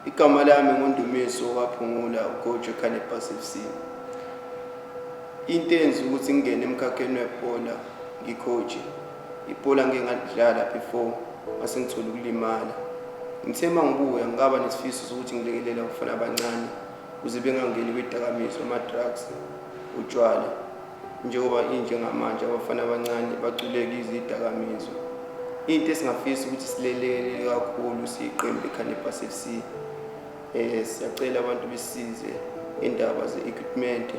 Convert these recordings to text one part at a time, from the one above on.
Igama lami nguNdumiso waphungula ucoach eCanopus FC. Into enza ukuthi ngingene emkhakheni webhola ngicoach. Ibhola ngeke ngadlala before mase ngithola ukulimala. Ngithe mangibuya ngaba nesifiso sokuthi ngilekelela abafana abancane ukuze bengangeni kwidakamizwa ama-drugs, utshwala. Njengoba injengamanje abafana abancane baculeka izidakamizwa. Into esingafisa ukuthi silelele kakhulu siyiqembu leCanopus FC. Siyacela abantu besize indaba ze-equipment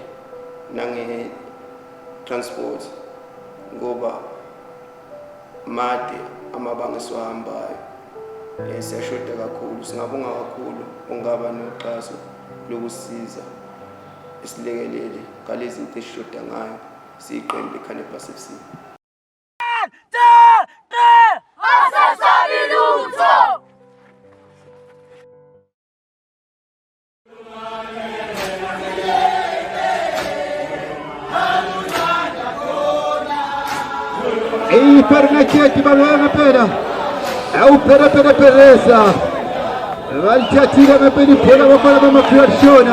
nange-transport ngoba made amabanga esiwahambayo. Siyashoda kakhulu, singabonga kakhulu ungaba noxhaso lokusiza isilekelele ngalezi zinto esishoda ngayo siyiqembu leCanopus FC. E Pernacchetti balona pera. Au peresa. Valcatira me per il pena va fare una creazione.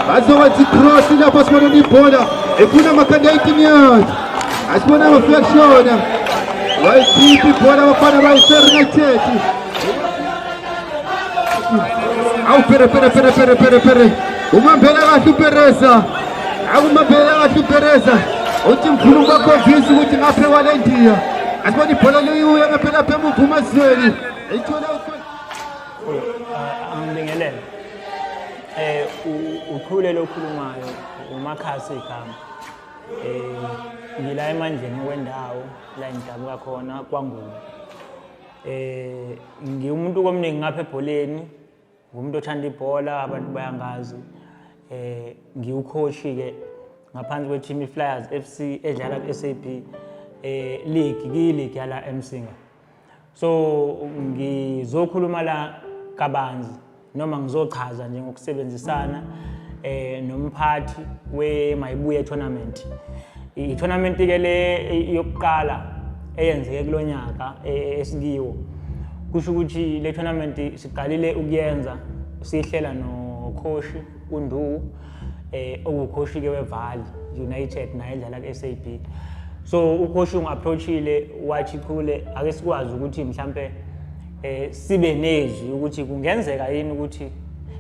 Azovazi cross la passano di bola e kuna makadaiti niat. Asmana una creazione. Vai tipi bola va fare vai Pernacchetti. Au pere. Uma bela va su peresa. Au uma bela va su peresa. Uthi mkhulu kwaconvince ukuthi ngaphe walendiya asibona ibhola liyo ngaphela phema uphumazeli ithola angibingelele ukhule lokhulumayo uMakhasi igama ngila emandleni wendawo la endabuka khona kwaNguni ngiumuntu komningi ngapha ebholeni ngumuntu othanda ibhola abantu bayangazi ngiucoach ke ngaphansi kweteam iFlyers FC edlala kuSAP league yala eMsinga. So ngizokhuluma la kabanzi noma ngizochaza nje ngokusebenzisana nomphathi weMayibuye Tournament. I-tournament ke le yokuqala eyenzeke kulonyaka esikiwo. Kusho ukuthi le tournament siqalile ukuyenza sihlela no coach uNduku ucoach ke weValley United naye edlala kuSAP. So ucoach ungi-approachile wathi khule ake sikwazi ukuthi mhlambe sibe nezwi ukuthi kungenzeka yini ukuthi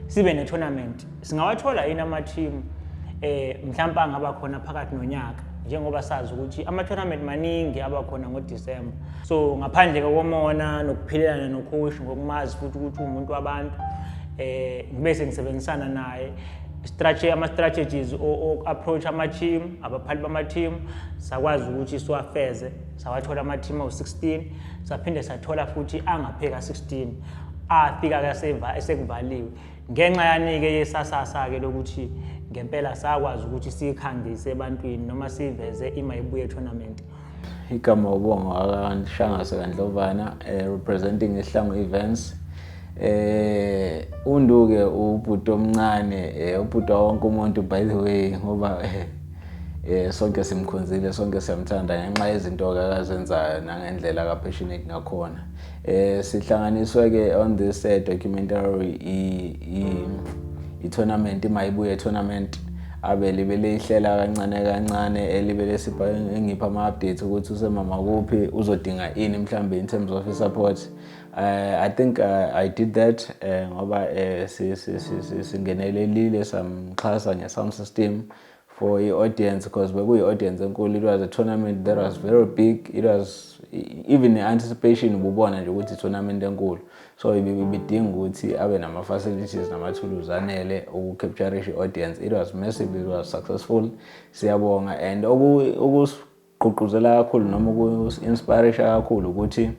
sibe ne-tournament. Singawathola yini ama-team mhlawumbe angaba khona phakathi nonyaka njengoba sazi ukuthi ama-tournament maningi aba khona ngoDisemba. So ngaphandle kokumona nokuphilelana nocoach ngokumazi futhi ukuthi umuntu wabantu ngibe sengisebenzisana naye ama-strategies approach ama-team abaphathi bama-team sakwazi ukuthi siwafeze sawathola ama-team awu-16 saphinde sathola futhi angapheka 16 afika esekuvaliwe ngenxa yanike yesasasa ke lokuthi ngempela sakwazi ukuthi sikhangise ebantwini noma siveze iMayibuye Tournament. Igama ubongo akaNshangase kaNdlovana representing iHlangu Events. Unduke ubhuti omncane ubhuti wonke umuntu by the way ngoba sonke simkhonzile sonke siyamthanda ngenxa yezinto akazenzayo nangendlela ka passionate ngakhona. Sihlanganiswe ke on this documentary i-tournament iMayibuye Tournament abelibele ihlela kancane elibele sipha ngipha ama-updates ukuthi usemama kuphi uzodinga ini mhlambe in terms of support. I think I did that ngoba singenelelile samxhasa nge-sound system for i-audience because bekuyi-audience enkulu. It was a tournament that was very big. It was even anticipation ububona nje ukuthi i-tournament enkulu. So ibidinga ukuthi abe nama-facilities nama-tools anele uku-capture i-audience. It was massive, it was successful. Siyabonga and gqugquzela kakhulu noma ku-inspiration kakhulu ukuthi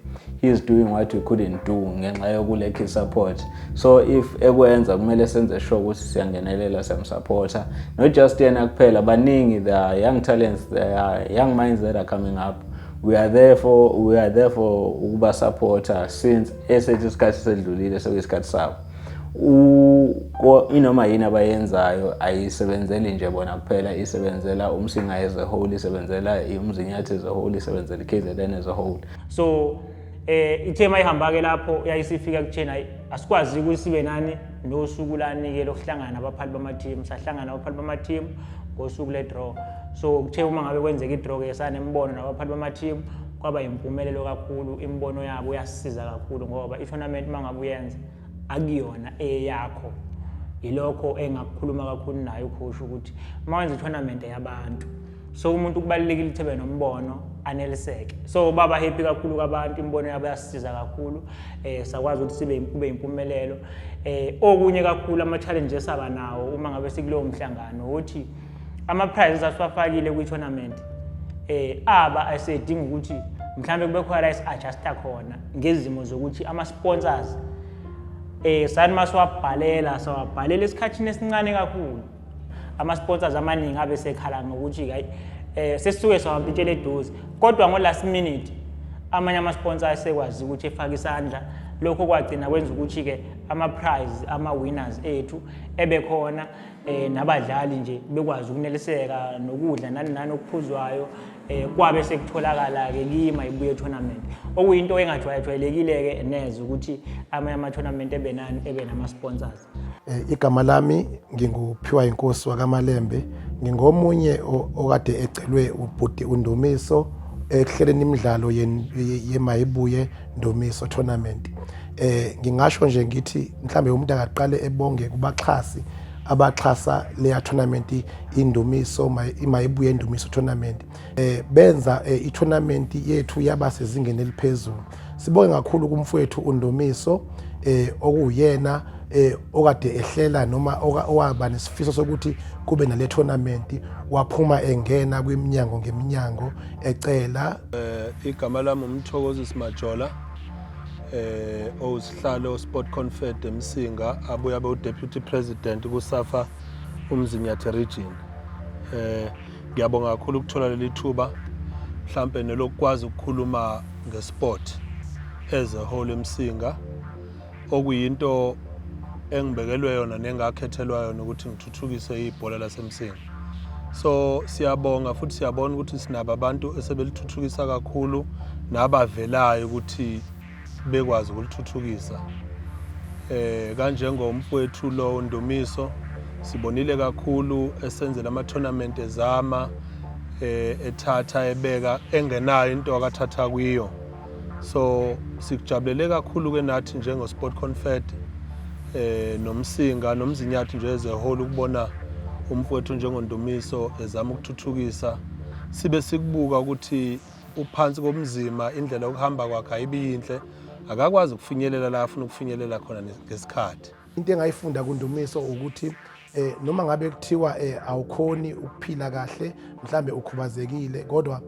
he is doing what we couldn't do ngenxa yokulekha support. So if ekwenza kumele senze sure ukuthi siyangenelela siyamsupporta, not just yena kuphela baningi the young talents, the young minds that are coming up. We are there for ukuba supporter since esethi isikhathi sedlulile sekuyisikhathi sabo. Inoma yini abayenzayo ayisebenzeli nje bona kuphela, isebenzela uMsinga as a whole, isebenzela uMzinyathi as a whole, isebenzela KZN as a whole. So ithema ihamba ke lapho yayisifika kuthena asikwazi ukuthi sibe nani nosuku lanike lokuhlangana nabaphathi bama-team. Sahlangana nabaphathi bama-team ngosuku le-draw. So kuthe uma ngabe kwenzeka i-draw-ke sanembono nabaphathi bama-team, kwaba impumelelo kakhulu. Imbono yabo yasisiza kakhulu ngoba i-tournament uma ngabe uyenza akuyona eyakho. Ilokho engakukhuluma kakhulu naye ucoach ukuthi uma wenza i-tournament yabantu, so umuntu kubalulekile ukuthi ebe nombono aneliseke. So baba happy kakhulu kwabantu, imbono yabo yasisiza kakhulu. Sakwazi ukuthi kube impumelelo. Okunye kakhulu ama-challenges aba nawo uma ngabe sikulowo mhlangano ukuthi ama-prizes asiwafakile kwi-tournament aba asedinga ukuthi mhlawumbe kube khona la isi-adjusta khona ngezimo zokuthi ama-sponsors sani masiwabhalela sawabhalela esikhathini esincane kakhulu. Ama-sponsors amaningi abe sekhala ngokuthi hayi sesisuke sawampintshela eduze, kodwa ngo-last minute amanye ama-sponsors sekwazi ukuthi efake isandla. Lokho kwagcina kwenza ukuthi-ke ama-prize, ama-winners ethu ebe khona, nabadlali nje bekwazi ukuneliseka nokudla nani okuphuzwayo kwabe sekutholakala-ke kiMayibuye Tournament, okuyinto engajwayelekile-ke neze ukuthi amanye ama-tournament ebe nama-sponsors. Igama lami nginguphiwa inkosi wakaMalembe, ngingomunye okade ecelwe ubhuti uNdumiso ekuhleleni imidlalo yeMayibuye Ndumiso Tournament. Ngingasho nje ngithi mhlambe umuntu akaqale ebonge kubaxhasi abaxhasa leya tournament iMayibuye Ndumiso Tournament. Benza i-tournament yethu yaba sezingeni eliphezulu. Sibonge kakhulu kumfowethu uNdumiso okuyena okade ehlela noma owaba nesifiso sokuthi kube nale tournament, waphuma engena kwiminyango ngeminyango ecela. Igama lami uMthokozisi Majola, owusihlalo Sport Confed eMsinga, abuye abe uDeputy President kuSAFA uMzinyathi Region. Ngiyabonga kakhulu ukuthola leli thuba mhlambe nelokwazi ukukhuluma ngesport as a whole eMsinga, okuyinto engibekelwe yona nengakhethelwa yona ukuthi ngithuthukise ibhola laseMsinga. So siyabonga futhi siyabona ukuthi sinabo abantu esebelithuthukisa kakhulu nabavelayo ukuthi bekwazi ukulithuthukisa. Kanjengomfowethu lo Ndumiso sibonile kakhulu esenzela ama-tournament ezama, ethatha ebeka engenayo into akathatha kuyo. So sikujabulele kakhulu-ke nathi njengo-Sport Confed noMsinga noMzinyathi nje as a whole ukubona umfowethu njengoNdumiso ezama ukuthuthukisa. Sibe sikubuka ukuthi uphansi komzima indlela yokuhamba kwakhe ayibiyinhle, akakwazi ukufinyelela la afuna ukufinyelela khona ngesikhathi. Into engayifunda kuNdumiso ukuthi noma ngabe kuthiwa awukhoni ukuphila kahle, mhlambe ukhubazekile, kodwa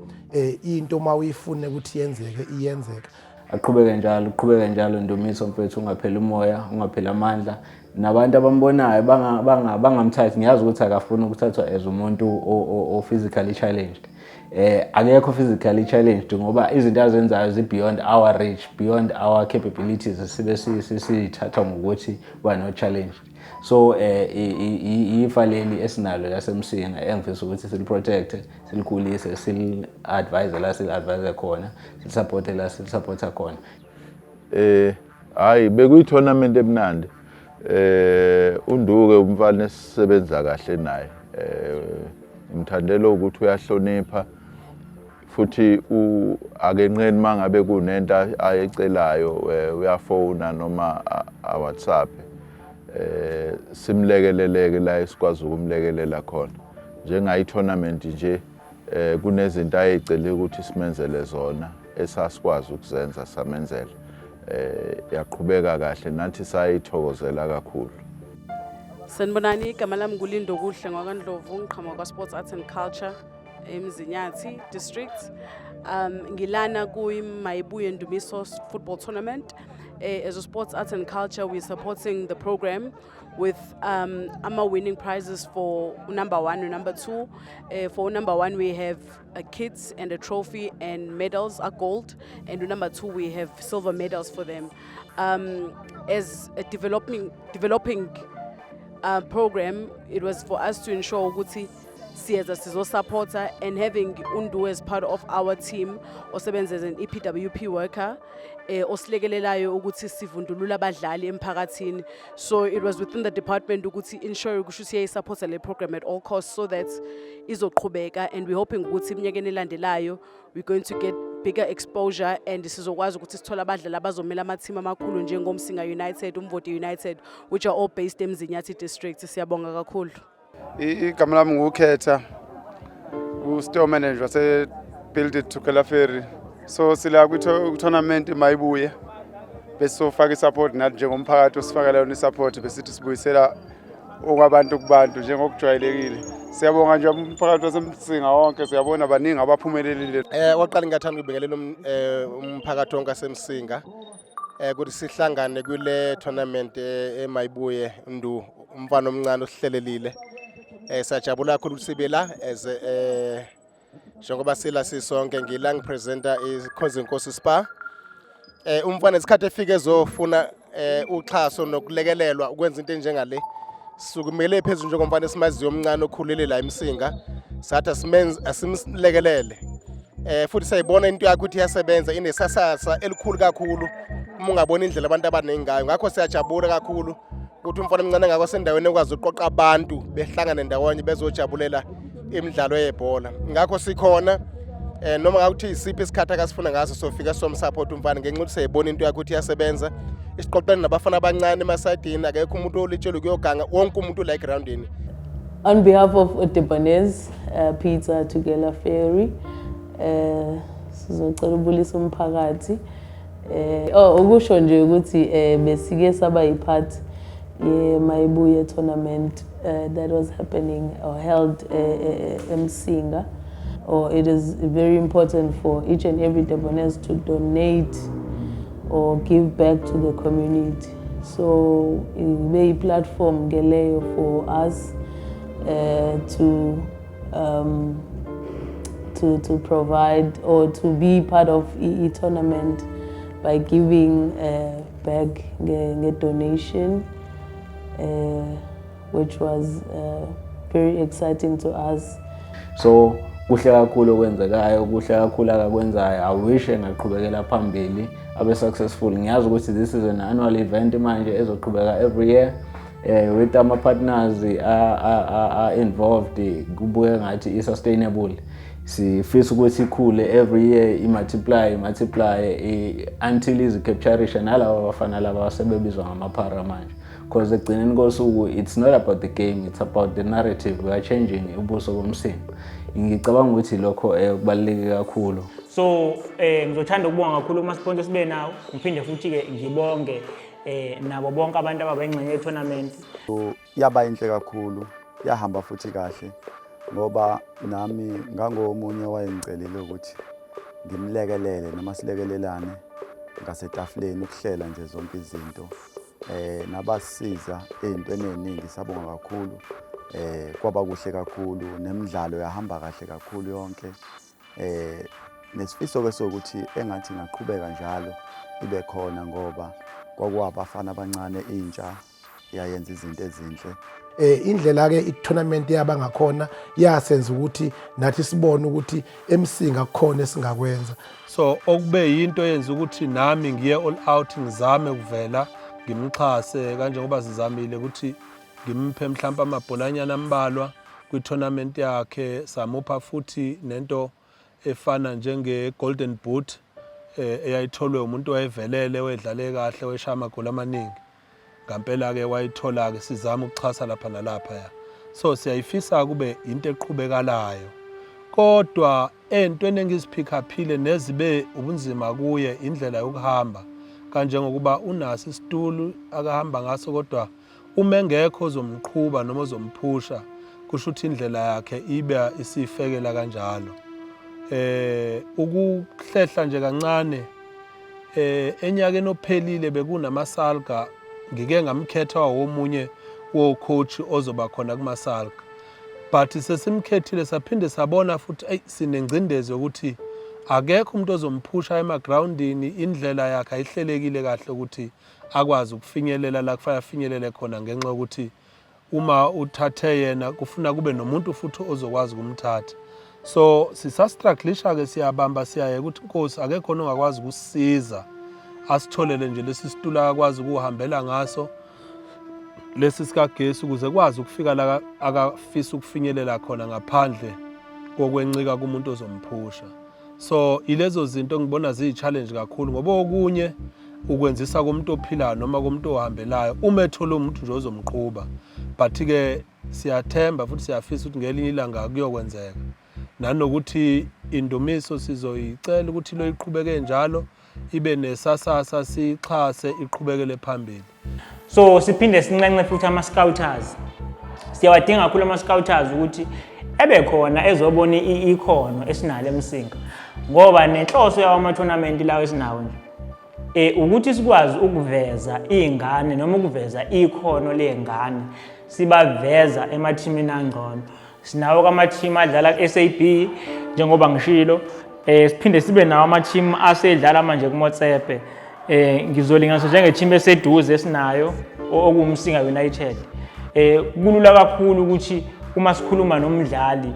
into uma uyifune ukuthi yenzeke iyenzeka. Aqhubeke njalo Ndumiso mfethu, ungapheli umoya, ungapheli amandla. Nabantu abambonayo bangamthathi, ngiyazi ukuthi akafuna ukuthathwa as umuntu o physically challenged. Akekho physically challenged ngoba izinto azenzayo zi beyond our reach, beyond our capabilities, sibe sithatha ngokuthi no challenged. So ifa leli esinalo laseMsinga engifisa ukuthi siliprotect, silikhulise, sil-advise la sil-advise khona, sil-support la sil-supporta khona. Hayi bekuyi-tournament emnandi. Unduke umfana esisebenza kahle naye. Ngimthandela ukuthi uyahlonipha futhi akenqeni mangabe kunento ayecelayo, uyafona noma WhatsApp. Simlekeleleke la esikwazi ukumlekelela khona. Njengayi tournament nje kunezinto ayecela ukuthi simenzele zona esasikwazi ukuzenza samenzela. Yaqhubeka kahle nathi sayithokozela kakhulu. Sanibonani, igama lami nguLindo Kuhle ngwakaNdlovu, ngiqhamuka kwa-Sports Arts and Culture eMzinyathi District. Ngilana kuMayibuye Ndumiso Football Tournament. As a Sports Arts and Culture, we're supporting the program with winning prizes for number 1 and number 2. For number 1, we have kits and a trophy and medals are gold, and number 2, we have silver medals for them. As a developing program, it was for us to ensure ukuthi siyeza sizo-supporter, and having Undu as part of our team osebenza as an EPWP worker osilekelelayo ukuthi sivundulula abadlali emphakathini. So it was within the department ukuthi ensure ukuthi siyayisupporta le program at all costs so that izoqhubeka, and we're hoping ukuthi iminyakeni elandelayo we're going to get bigger exposure and sizokwazi ukuthi sithola abadlali abazomela ama-team amakhulu njengomsinga United, Umvoti United, which are all based eMzinyathi district. Siyabonga kakhulu. Igama lami ngukhetha u-store manager wase-Build It Tukela Ferry. So sila kwi-tournament Mayibuye bese sofaka i-support nathi njengomphakathi osifakela yona i-support bese sibuyisela okwabantu kubantu njengokujwayelekile. Siyabonga nje umphakathi wasemsinga wonke, siyabona baningi abaphumelelile. Waqala ngingathanda ukubingelela umphakathi wonke wasemsinga ukuthi sihlangane kule tournament eMayibuye Ndu, umfana omncane osihlelelile. Sajabula kakhulu sibe la as njengoba sila sisonke ngila ngipresenta iKhozinkosi Spa. Umfana isikhathi efike ezofuna uxhaso nokulekelelwa ukwenza into enjengale. Sukumele phezulu njengomfana esimaziyo omncane okhulele la eMsinga, sathi asimlekelele. Futhi sayibona into yakhe ukuthi iyasebenza, inesasasa elikhulu kakhulu uma ungabona indlela abantu abaningi ngayo. Ngakho siyajabula kakhulu ukuthi umfana omncane ngakho sendaweni ekwazi uqoqa abantu behlangana ndawonye bezojabulela imidlalo yebhola. Ngakho sikhona noma ngakuthi isiphi isikhathi akasifuna ngaso sofika somsupport umfana ngenxa ukuthi sayibona into yakhe ukuthi iyasebenza. Isiqoqeni nabafana abancane emasayidini akekho umuntu olitshela ukuyoganga, wonke umuntu la egroundini. On behalf of Otebanese, Peter Tukela Ferry, sizocela ubulisa umphakathi. Okusho nje ukuthi besike saba yipart ye Mayibuye tournament that was happening or held eMsinga. It is very important for each and every Debonese to donate or give back to the community. So it will be a platform for us to provide or to be part of the tournament by giving back a donation, which was very exciting to us. So kuhle kakhulu okwenzekayo, kuhle kakhulu akakwenzayo. I wish engaqhubekela phambili abe successful. Ngiyazi ukuthi this is an annual event manje ezoqhubeka every year with ama partners are involved, kubuye ngathi i-sustainable. Sifisa ukuthi ikhule every year, multiply until izicapturisha nalabo bafana laba asebebizwa ngamaphara manje. Because ekugcineni kosuku it's not about the game, it's about the narrative. We are changing ubuso bomsimba. Ngicabanga ukuthi lokho kubaluleke kakhulu. So ngizothanda ukubonga kakhulu kuma sponsors sibe nawo, ngiphinde futhi ke ngibonge nabo bonke abantu ababengxenye ye tournament. Yaba inhle kakhulu, yahamba futhi kahle ngoba nami ngangomunye wayengicelile ukuthi ngimlekelele noma silekelelane ngasetafuleni ukuhlela nje zonke izinto. Nabasiza ezintweni eziningi, sabonga kakhulu. Kwaba kuhle kakhulu, nemidlalo yahamba kahle kakhulu yonke. Nesifiso ke sokuthi engathi ngaqhubeka njalo ibe khona ngoba kwakuwabafana abancane intsha yayenza izinto ezinhle. Indlela ke i-tournament yaba ngakhona yasenza ukuthi nathi sibone ukuthi eMsinga kukhona esingakwenza. So okube yinto yenza ukuthi nami ngiye all out ngizame ukuvela ngimxhase kanje ngoba sizamile ukuthi ngimpe mhlawumbe amabholanyana ambalwa kwi-tournament yakhe. Samupha futhi nento efana njenge golden boot eyayitholwe umuntu owayevelele wedlale kahle weshaya amagoli amaningi. Ngampela ke wayithola ke sizama ukuxhasa lapha nalapha ya. So siyayifisa kube into eqhubekalayo. Kodwa entweni engiziphicaphile nezibe ubunzima kuye indlela yokuhamba. Kanje ngokuba unasi isitulo akahamba ngaso kodwa uma engekho ozomqhuba noma ozomphusha kusho ukuthi indlela yakhe ibe isifekela kanjalo. Ukuhlehla nje kancane enyakeni ophelile bekunamasalga ngike ngamkhetha womunye coach ozoba khona kumasalga, but sesimkhethile saphinde sabona futhi sinengcindezi ukuthi akekho umuntu ozomphusha emagroundini, indlela yakhe ayihlelekile kahle ukuthi akwazi ukufinyelela la kufanele afinyelele khona ngenxa ukuthi uma uthathe yena kufuna kube nomuntu futhi ozokwazi ukumthatha. So sisastrugglisha ke siyabamba siyaye ukuthi Nkosi akekho ongakwazi ukusisiza asitholele nje lesi situla akwazi ukuhambela ngaso lesi sikagesi ukuze kwazi ukufika la akafisa ukufinyelela khona ngaphandle kokwencika kumuntu ozomphusha. So ilezo zinto ngibona ziyi-challenge kakhulu ngoba okunye ukwenzisa komuntu ophilayo noma komuntu ohambelayo uma ethola umuntu nje ozomqhuba. But-ke siyathemba futhi siyafisa ukuthi ngelinye ilanga kuyokwenzeka. Nanokuthi Indumiso sizoyicela ukuthi lo iqhubeke njalo ibe nesasasa sixhase iqhubekele phambili. So siphinde sinqenqe futhi ama-scouters. Siyawadinga kakhulu ama-scouters ukuthi ebe khona ezobona ikhono esinalo eMsinga. Ngoba nenhloso yawo ama-tournament lawo esinawo nje ukuthi sikwazi ukuveza izingane noma ukuveza ikhono lezingane sibaveza emathimini angcono. Sinawo ama-team adlala SAB njengoba ngishilo. Siphinde sibe nawo ama-team asedlala manje kuMotsepe. Ngizolinganisa njenge-team eseduze esinayo okuMsinga United. Kulula kakhulu ukuthi uma sikhuluma nomdlali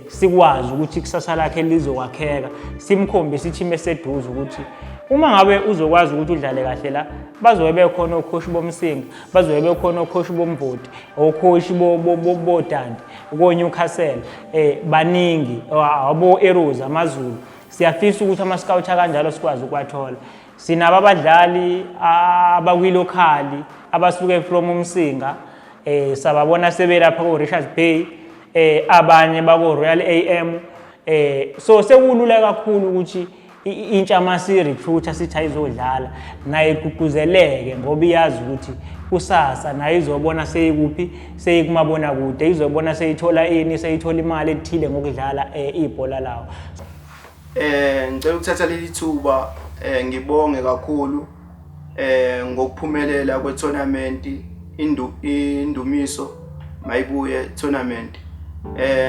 sikwazi ukuthi ikusasa lakhe lizokwakheka, simkhombise i-team eseduze ukuthi uma ngabe uzokwazi ukuthi udlale kahle la bazobe bekhona okhoshi bomsinga, bazobe bekhona okhoshi bomvoti, okhoshi bodandi, ko-Newcastle, baningi abo-Arrows amaZulu. Siyafisa ukuthi ama-scout kanjalo sikwazi ukwathola. Sinabo abadlali abakwi-locally abasuke from uMsinga, sababona sebelapha ko-Richards Bay, abanye bako-Royal AM. So sekulula kakhulu ukuthi intsha masi-recruiter sithi ayizodlala naye igqugquzeleke ngoba iyazi ukuthi kusasa naye izobona seyikuphi, seyikumabona kude, izobona seyithola ini, seyithola imali ethile ngokudlala ibhola lawo. Ngicela ukuthatha leli thuba ngibonge kakhulu ngokuphumelela kwe-tournament Indumiso Mayibuye Tournament.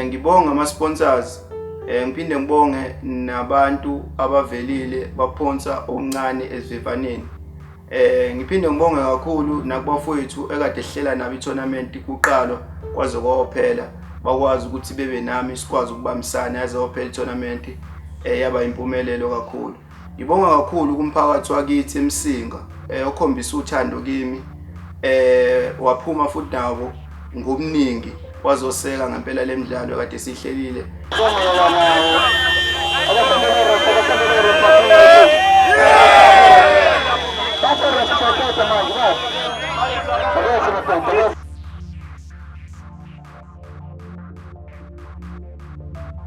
Ngibonga ama-sponsors, ngiphinde ngibonge nabantu abavelile baphonsa okuncane esivivaneni. Ngiphinde ngibonge kakhulu nakubafowethu ekade sihlela nabo i-tournament kuqalo kwaze kwaphela bakwazi ukuthi bebe nami sikwazi ukubambisana yaze kwaphela i-tournament yaba impumelelo kakhulu. Ngibonga kakhulu kumphakathi wakithi eMsinga okhombisa uthando kimi, waphuma futhi nabo ngobuningi wazoseka ngempela lemidlalo kade sihlelile.